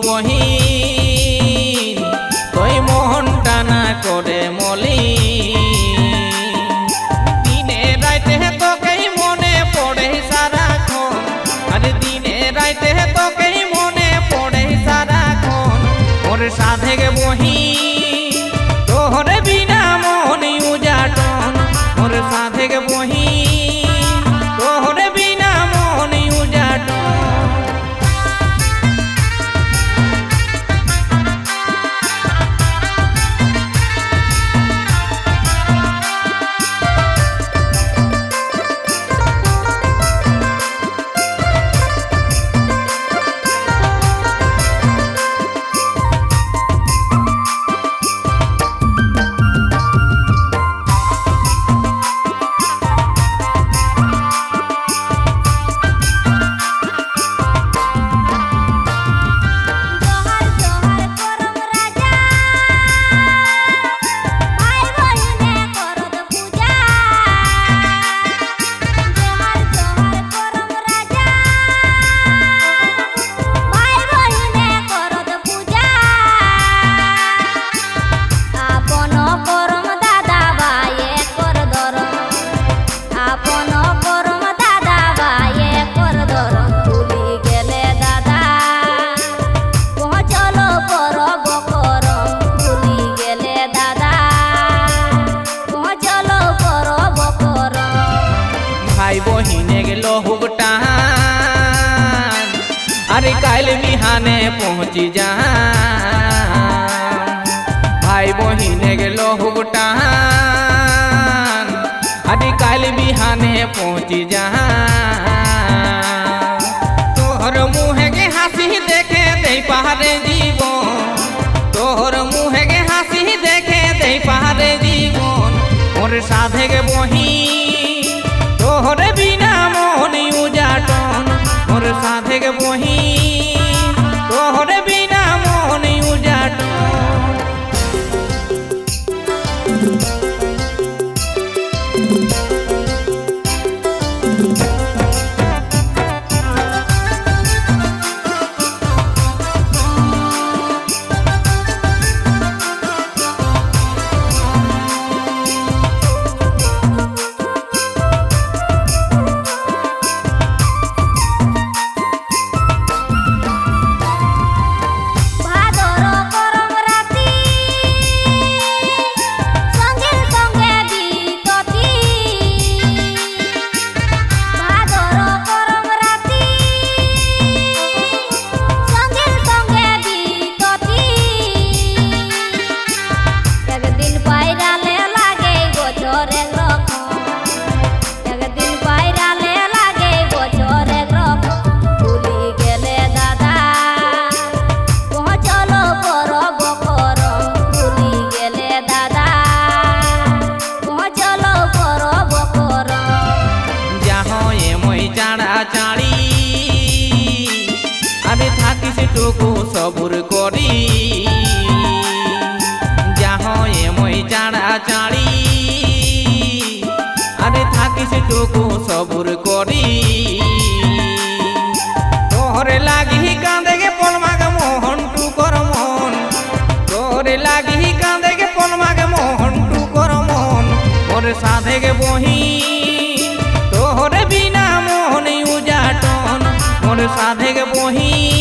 বহিন তুই মোহনটা না করে মলি দিনে রাইতে তোকেই মনে পড়ে সারাক্ষণ আরে দিনে রাইতে তোকেই মনে পড়ে সারাক্ষণ ওর সাথে বহিন তোর বিনা মনি উজাটন ওর সাথে বহিন তোর বিনা মনি উজাটন भाई बहिने गेलो हुगटान अरे काल बिहाने पहुँची जा भाई बहिने गेलो हुगटान अरे काल बिहाने पहुँची जा तोहर मुँह के हासी देखे दे पहाड़े जीवन तोहर मुँह के हासी देखे दे पहाड़े जीवन और साधे के बहिन तोहर बिना मनी उजाटन मोर साथे के बहिन तोहर बिना मनी उजाटन अरे থাকিস টুকু সবুর করি যাহয়ে মই জাড়া চাড়ি আরে থাকিস টুকু সবুর করি তোরে লাগি কাঁদে গে পলমাগ মোহন টুকর মন তোরে লাগি কাঁদে গে পলমাগ মোহন টুকর মন ওর সাথে গে বহিন তোরে বিনা মোহন উজাটন मोर साधे के बहिन